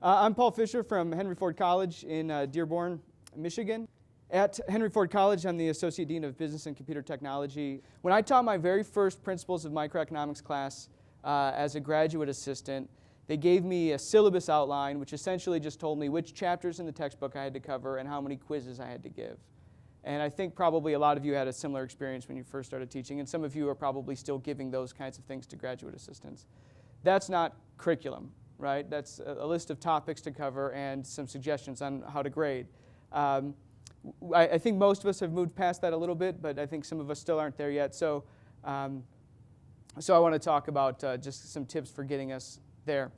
I'm Paul Fisher from Henry Ford College in Dearborn, Michigan. At Henry Ford College, I'm the Associate Dean of Business and Computer Technology. When I taught my very first Principles of Microeconomics class as a graduate assistant, they gave me a syllabus outline, which essentially just told me which chapters in the textbook I had to cover and how many quizzes I had to give. And I think probably a lot of you had a similar experience when you first started teaching, and some of you are probably still giving those kinds of things to graduate assistants. That's not curriculum, right? That's a list of topics to cover and some suggestions on how to grade. I think most of us have moved past that a little bit, but I think some of us still aren't there yet. So I want to talk about just some tips for getting us there.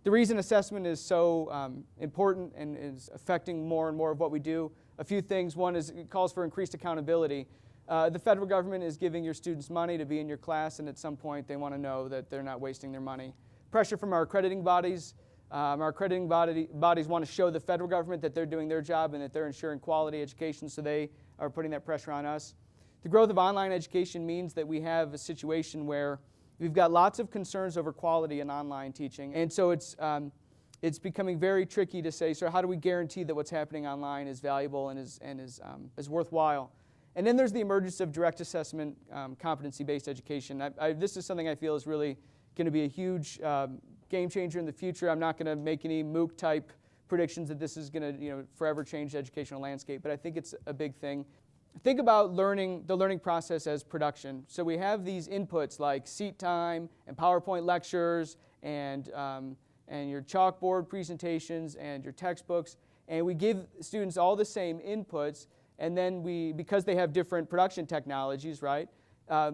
The reason assessment is so important and is affecting more and more of what we do, a few things. One is it calls for increased accountability. The federal government is giving your students money to be in your class, and at some point they want to know that they're not wasting their money. Pressure from our accrediting bodies. Our accrediting bodies want to show the federal government that they're doing their job and that they're ensuring quality education, so they are putting that pressure on us. The growth of online education means that we have a situation where we've got lots of concerns over quality in online teaching, and so it's becoming very tricky to say, so how do we guarantee that what's happening online is valuable and is worthwhile? And then there's the emergence of direct assessment, competency-based education. This is something I feel is really going to be a huge game changer in the future. I'm not going to make any MOOC-type predictions that this is going to forever change the educational landscape, but I think it's a big thing. Think about the learning process as production. So we have these inputs like seat time and PowerPoint lectures and your chalkboard presentations and your textbooks, and we give students all the same inputs, and then because they have different production technologies, right,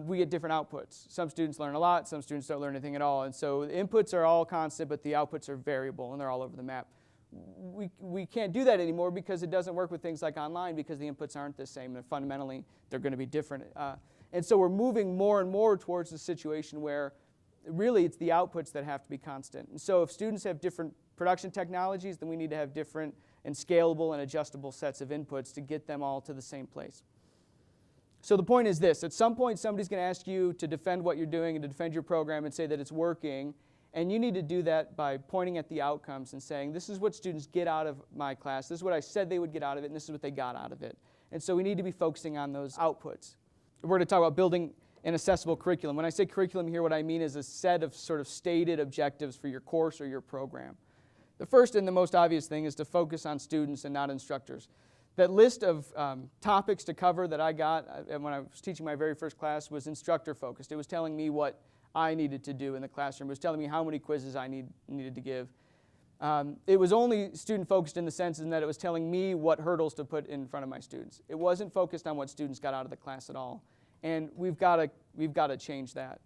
we get different outputs. Some students learn a lot, some students don't learn anything at all, and so the inputs are all constant, but the outputs are variable, and they're all over the map. We can't do that anymore because it doesn't work with things like online because the inputs aren't the same, and fundamentally they're going to be different. And so we're moving more and more towards a situation where really it's the outputs that have to be constant. And so if students have different production technologies, then we need to have different and scalable and adjustable sets of inputs to get them all to the same place. So the point is this: at some point somebody's going to ask you to defend what you're doing and to defend your program and say that it's working, and you need to do that by pointing at the outcomes and saying, this is what students get out of my class, this is what I said they would get out of it, and this is what they got out of it. And so we need to be focusing on those outputs. We're going to talk about building an assessable curriculum. When I say curriculum here, what I mean is a set of sort of stated objectives for your course or your program. The first and the most obvious thing is to focus on students and not instructors. That list of topics to cover that I got when I was teaching my very first class was instructor focused. It was telling me what I needed to do in the classroom. It was telling me how many quizzes I needed to give. It was only student focused in the sense in that it was telling me what hurdles to put in front of my students. It wasn't focused on what students got out of the class at all. And we've got to change that.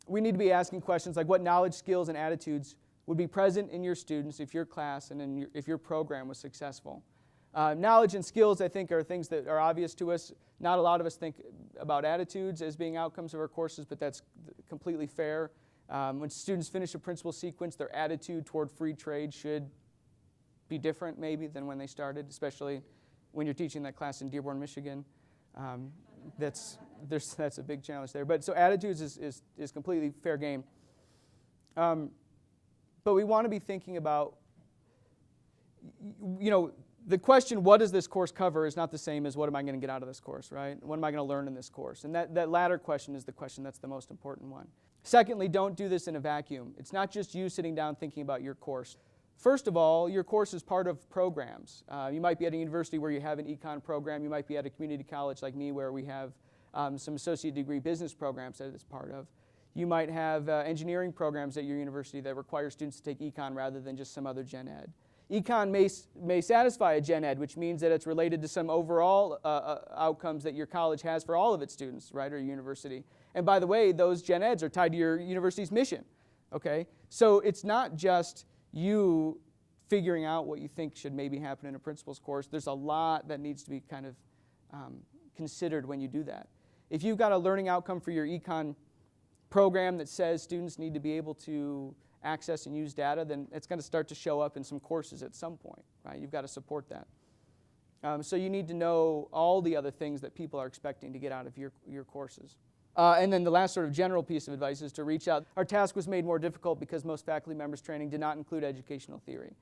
We need to be asking questions like what knowledge, skills, and attitudes would be present in your students if your class and if your program was successful. Knowledge and skills, I think, are things that are obvious to us. Not a lot of us think about attitudes as being outcomes of our courses, but that's completely fair. When students finish a principal sequence, their attitude toward free trade should be different maybe than when they started, especially when you're teaching that class in Dearborn, Michigan. That's a big challenge there. But so attitudes is completely fair game. But we want to be thinking about, the question, what does this course cover, is not the same as what am I going to get out of this course, right? What am I going to learn in this course? And that latter question is the question that's the most important one. Secondly, don't do this in a vacuum. It's not just you sitting down thinking about your course. First of all, your course is part of programs. You might be at a university where you have an econ program. You might be at a community college like me where we have some associate degree business programs that it's part of. You might have engineering programs at your university that require students to take econ rather than just some other gen ed. Econ may satisfy a gen ed, which means that it's related to some overall outcomes that your college has for all of its students, right, or your university. And by the way, those gen eds are tied to your university's mission, okay? So it's not just you figuring out what you think should maybe happen in a principal's course. There's a lot that needs to be kind of considered when you do that. If you've got a learning outcome for your econ program that says students need to be able to access and use data, then it's going to start to show up in some courses at some point, right? You've got to support that. So you need to know all the other things that people are expecting to get out of your courses. And then the last sort of general piece of advice is to reach out. Our task was made more difficult because most faculty members' training did not include educational theory.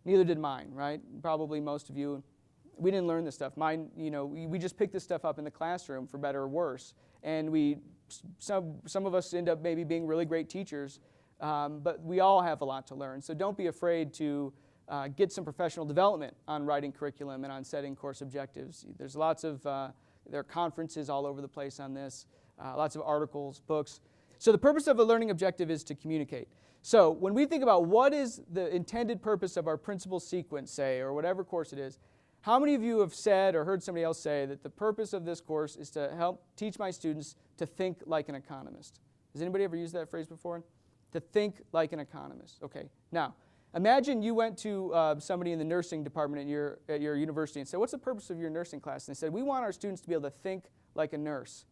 Neither did mine, right? Probably most of you, we didn't learn this stuff. Mine, we just picked this stuff up in the classroom, for better or worse. And some of us end up maybe being really great teachers, but we all have a lot to learn. So don't be afraid to get some professional development on writing curriculum and on setting course objectives. There's lots of, there are conferences all over the place on this, lots of articles, books. So the purpose of a learning objective is to communicate. So when we think about what is the intended purpose of our principal sequence, say, or whatever course it is, how many of you have said or heard somebody else say that the purpose of this course is to help teach my students to think like an economist? Has anybody ever used that phrase before? To think like an economist. Okay. Now, imagine you went to somebody in the nursing department at your university and said, what's the purpose of your nursing class? And they said, we want our students to be able to think like a nurse.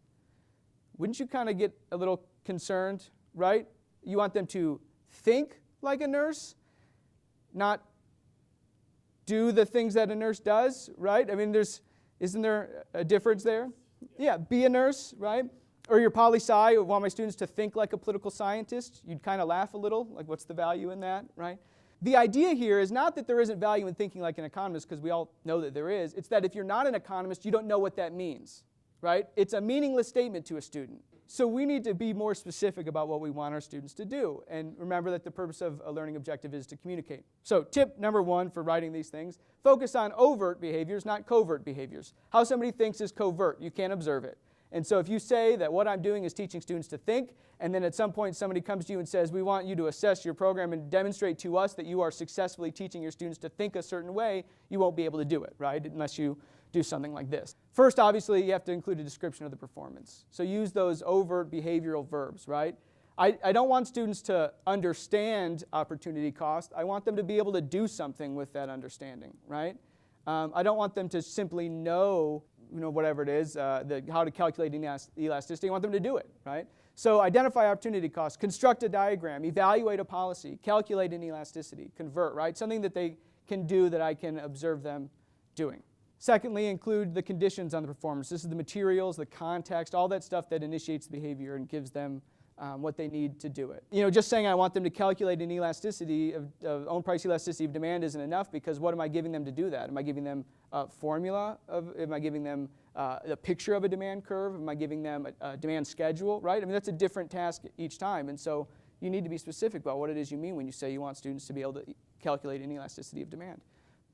Wouldn't you kind of get a little concerned, right? You want them to think like a nurse, not do the things that a nurse does, right? I mean, isn't there a difference there? Yeah, be a nurse, right? Or your poli-sci, I want my students to think like a political scientist. You'd kind of laugh a little, like what's the value in that, right? The idea here is not that there isn't value in thinking like an economist, because we all know that there is. It's that if you're not an economist, you don't know what that means, right? It's a meaningless statement to a student. So we need to be more specific about what we want our students to do. And remember that the purpose of a learning objective is to communicate. So tip number 1 for writing these things, focus on overt behaviors, not covert behaviors. How somebody thinks is covert. You can't observe it. And so if you say that what I'm doing is teaching students to think, and then at some point somebody comes to you and says, we want you to assess your program and demonstrate to us that you are successfully teaching your students to think a certain way, you won't be able to do it, right? Unless you do something like this. First, obviously, you have to include a description of the performance. So use those overt behavioral verbs, right? I don't want students to understand opportunity cost. I want them to be able to do something with that understanding, right? I don't want them to simply know whatever it is, how to calculate elasticity. I want them to do it, right? So identify opportunity cost, construct a diagram, evaluate a policy, calculate an elasticity, convert, right? Something that they can do that I can observe them doing. Secondly, include the conditions on the performance. This is the materials, the context, all that stuff that initiates the behavior and gives them what they need to do it. Just saying I want them to calculate an elasticity of own price elasticity of demand isn't enough, because what am I giving them to do that? Am I giving them a formula? Am I giving them a picture of a demand curve? Am I giving them a demand schedule, right? I mean, that's a different task each time. And so you need to be specific about what it is you mean when you say you want students to be able to calculate an elasticity of demand.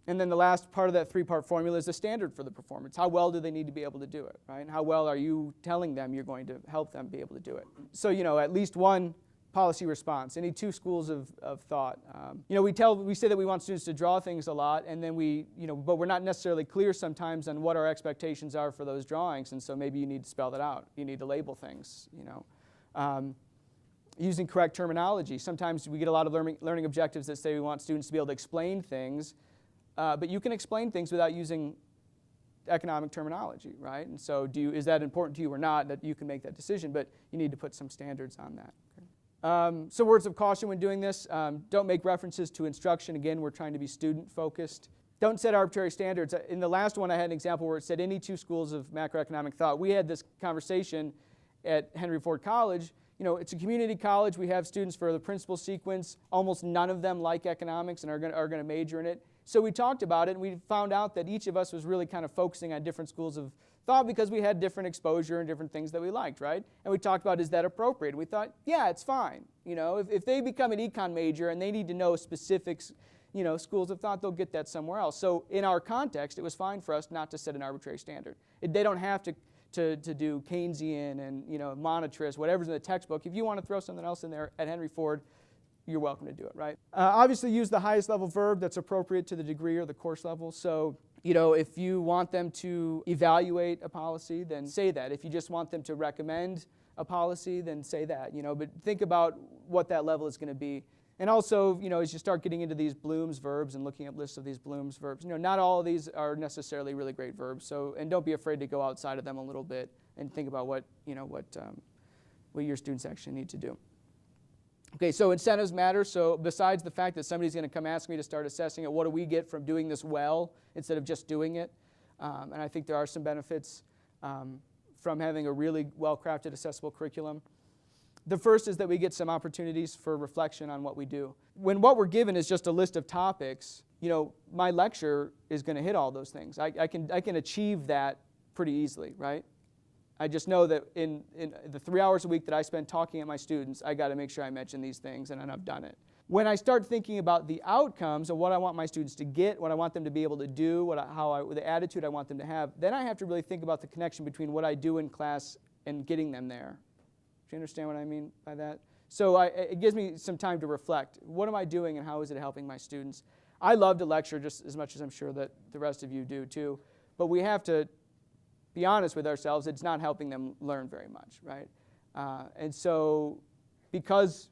And then the last part of that 3-part formula is the standard for the performance. How well do they need to be able to do it, right? And how well are you telling them you're going to help them be able to do it? So, at least one policy response, any 2 schools of thought. We say that we want students to draw things a lot, and then but we're not necessarily clear sometimes on what our expectations are for those drawings, and so maybe you need to spell that out. You need to label things, Using correct terminology. Sometimes we get a lot of learning objectives that say we want students to be able to explain things, but you can explain things without using economic terminology, right? And so is that important to you or not? That you can make that decision, but you need to put some standards on that. Okay. So words of caution when doing this. Don't make references to instruction. Again, we're trying to be student-focused. Don't set arbitrary standards. In the last one, I had an example where it said any 2 schools of macroeconomic thought. We had this conversation at Henry Ford College. It's a community college. We have students for the principal sequence. Almost none of them like economics and are going to major in it. So we talked about it, and we found out that each of us was really kind of focusing on different schools of thought because we had different exposure and different things that we liked, right? And we talked about, is that appropriate? And we thought, yeah, it's fine. If they become an econ major and they need to know specifics, schools of thought, they'll get that somewhere else. So in our context, it was fine for us not to set an arbitrary standard. They don't have to do Keynesian and monetarist, whatever's in the textbook. If you want to throw something else in there at Henry Ford, you're welcome to do it, right? Obviously, use the highest level verb that's appropriate to the degree or the course level. So, if you want them to evaluate a policy, then say that. If you just want them to recommend a policy, then say that, But think about what that level is going to be. And also, as you start getting into these Bloom's verbs and looking up lists of these Bloom's verbs, not all of these are necessarily really great verbs. So, and don't be afraid to go outside of them a little bit and think about what your students actually need to do. Okay, so incentives matter. So besides the fact that somebody's going to come ask me to start assessing it, what do we get from doing this well instead of just doing it? And I think there are some benefits from having a really well-crafted, accessible curriculum. The first is that we get some opportunities for reflection on what we do. When what we're given is just a list of topics, my lecture is going to hit all those things. I can achieve that pretty easily, right? I just know that in the 3 hours a week that I spend talking at my students, I got to make sure I mention these things, and I've done it. When I start thinking about the outcomes of what I want my students to get, what I want them to be able to do, the attitude I want them to have, then I have to really think about the connection between what I do in class and getting them there. Do you understand what I mean by that? So it gives me some time to reflect. What am I doing and how is it helping my students? I love to lecture just as much as I'm sure that the rest of you do too, but we have to be honest with ourselves. It's not helping them learn very much, right? And so because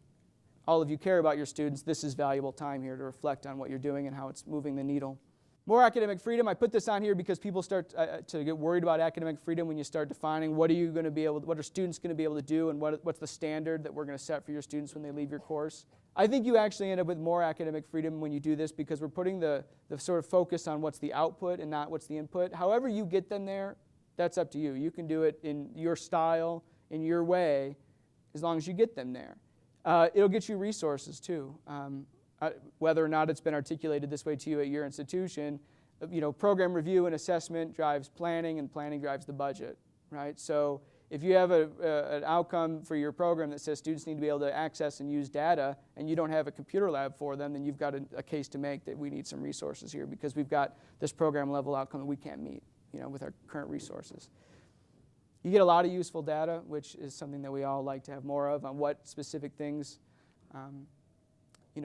all of you care about your students, this is valuable time here to reflect on what you're doing and how it's moving the needle. More academic freedom. I put this on here because people start to get worried about academic freedom when you start defining what are students going to be able to do, and what's the standard that we're going to set for your students when they leave your course. I think you actually end up with more academic freedom when you do this because we're putting the sort of focus on what's the output and not what's the input. However you get them there, that's up to you. You can do it in your style, in your way, as long as you get them there. It'll get you resources too. Whether or not it's been articulated this way to you at your institution, program review and assessment drives planning, and planning drives the budget, right? So if you have an outcome for your program that says students need to be able to access and use data, and you don't have a computer lab for them, then you've got a case to make that we need some resources here because we've got this program level outcome that we can't meet, with our current resources. You get a lot of useful data, which is something that we all like to have more of on what specific things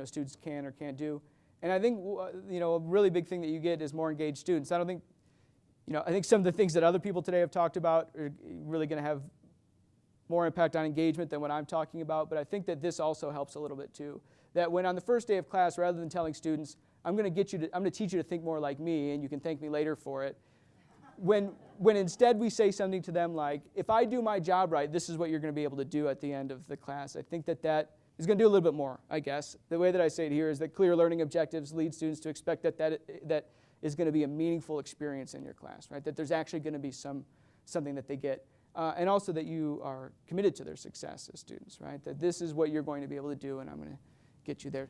students can or can't do. And I think a really big thing that you get is more engaged students. I think some of the things that other people today have talked about are really going to have more impact on engagement than what I'm talking about, but I think that this also helps a little bit too. That when on the first day of class, rather than telling students, I'm going to teach you to think more like me, and you can thank me later for it, when instead we say something to them like, if I do my job right, this is what you're going to be able to do at the end of the class. I think that is going to do a little bit more, I guess. The way that I say it here is that clear learning objectives lead students to expect that is going to be a meaningful experience in your class, right? That there's actually going to be something that they get. And also that you are committed to their success as students, right? That this is what you're going to be able to do, and I'm going to get you there.